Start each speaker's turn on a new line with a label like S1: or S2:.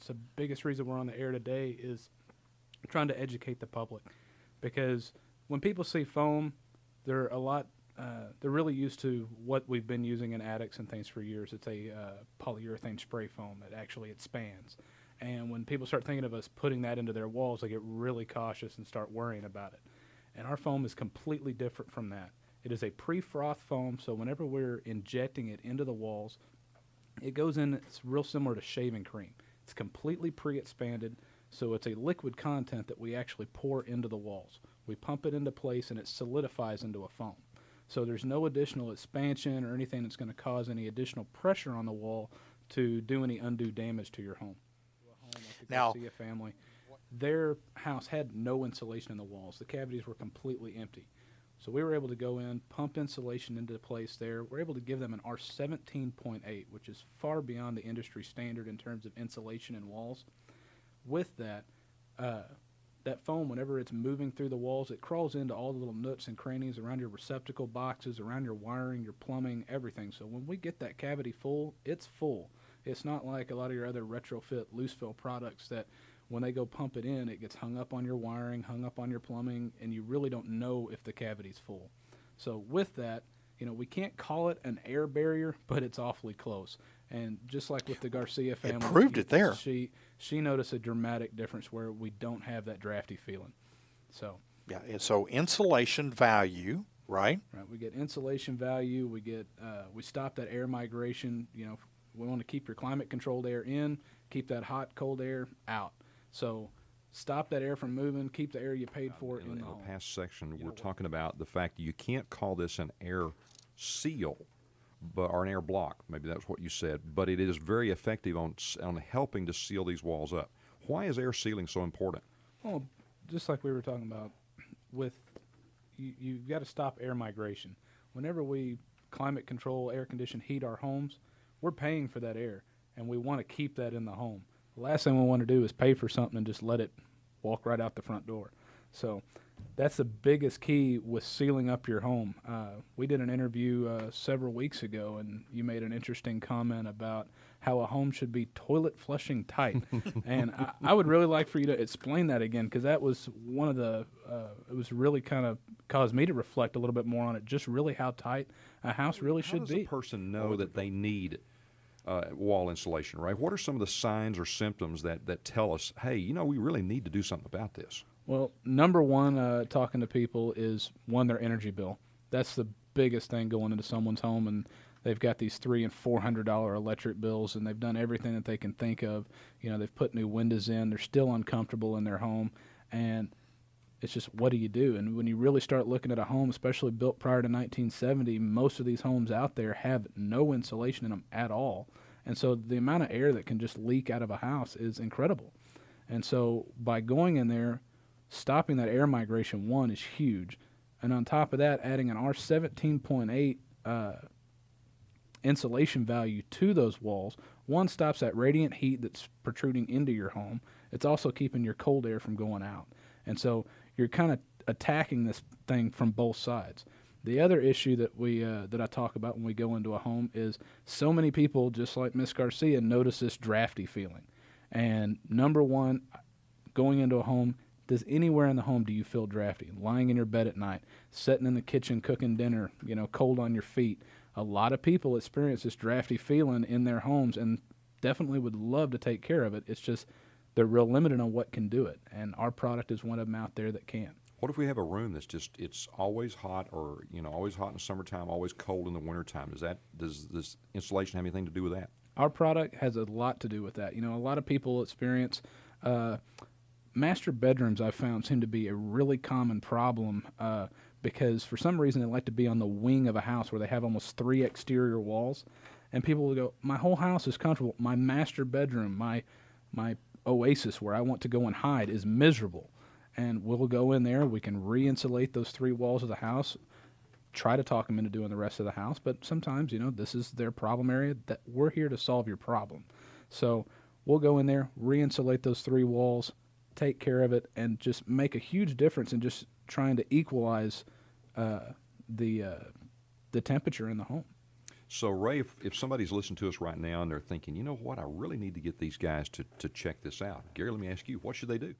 S1: it's the biggest reason we're on the air today is trying to educate the public, because when people see foam, they're a lot. They're really used to what we've been using in attics and things for years. It's a polyurethane spray foam that actually expands. And when people start thinking of us putting that into their walls, they get really cautious and start worrying about it. And our foam is completely different from that. It is a pre-froth foam, so whenever we're injecting it into the walls, it goes in, it's real similar to shaving cream. It's completely pre-expanded, so it's a liquid content that we actually pour into the walls. We pump it into place and it solidifies into a foam. So there's no additional expansion or anything that's going to cause any additional pressure on the wall to do any undue damage to your home. Like the
S2: Now,
S1: Garcia family, their house had no insulation in the walls. The cavities were completely empty. So we were able to go in, pump insulation into place there. We're able to give them an R17.8, which is far beyond the industry standard in terms of insulation in walls. With that, that foam, whenever it's moving through the walls, it crawls into all the little nooks and crannies around your receptacle boxes, around your wiring, your plumbing, everything. So when we get that cavity full, it's full. It's not like a lot of your other retrofit loose fill products that when they go pump it in, it gets hung up on your wiring, hung up on your plumbing, and you really don't know if the cavity's full. So with that, we can't call it an air barrier, but it's awfully close. And just like with the Garcia family,
S2: it proved it there.
S1: She noticed a dramatic difference where we don't have that drafty feeling. So
S2: yeah, and so insulation value, right?
S1: Right, we get insulation value. We get we stop that air migration. We want to keep your climate controlled air in, keep that hot cold air out. So stop that air from moving, keep the air you paid for in the home.
S3: In the past section, we're talking about the fact that you can't call this an air seal, or an air block. Maybe that's what you said, but it is very effective on helping to seal these walls up. Why is air sealing so important?
S1: Well, just like we were talking about, you've got to stop air migration. Whenever we climate control, air condition, heat our homes, we're paying for that air, and we want to keep that in the home. The last thing we want to do is pay for something and just let it walk right out the front door. So that's the biggest key with sealing up your home. We did an interview several weeks ago, and you made an interesting comment about how a home should be toilet flushing tight. And I would really like for you to explain that again, because that was one of the, it was really kind of caused me to reflect a little bit more on it, just really how tight a house really should be.
S3: How does a person know that they need wall insulation, right? What are some of the signs or symptoms that tell us, hey, we really need to do something about this?
S1: Well, number one, talking to people is, one, their energy bill. That's the biggest thing going into someone's home, and they've got these $300 and $400 electric bills, and they've done everything that they can think of. They've put new windows in. They're still uncomfortable in their home, and it's just, what do you do? And when you really start looking at a home, especially built prior to 1970, most of these homes out there have no insulation in them at all. And so the amount of air that can just leak out of a house is incredible. And so by going in there, stopping that air migration, one, is huge. And on top of that, adding an R17.8 insulation value to those walls, one, stops that radiant heat that's protruding into your home. It's also keeping your cold air from going out. And so you're kind of attacking this thing from both sides. The other issue that I talk about when we go into a home is so many people, just like Miss Garcia, notice this drafty feeling. And number one, going into a home, does anywhere in the home do you feel drafty? Lying in your bed at night, sitting in the kitchen cooking dinner, cold on your feet. A lot of people experience this drafty feeling in their homes and definitely would love to take care of it. It's just they're real limited on what can do it, and our product is one of them out there that can.
S3: What if we have a room that's it's always hot, or always hot in the summertime, always cold in the wintertime? Does this insulation have anything to do with that?
S1: Our product has a lot to do with that. A lot of people experience master bedrooms, I've found, seem to be a really common problem because for some reason they like to be on the wing of a house where they have almost 3 exterior walls, and people will go, my whole house is comfortable. My master bedroom, my oasis where I want to go and hide, is miserable. And we'll go in there, we can re-insulate those 3 walls of the house, try to talk them into doing the rest of the house, but sometimes, this is their problem area. That we're here to solve your problem. So we'll go in there, re-insulate those 3 walls, take care of it, and just make a huge difference in just trying to equalize the temperature in the home.
S3: So, Ray, if somebody's listening to us right now and they're thinking, you know what, I really need to get these guys to check this out. Gary, let me ask you, what should they do?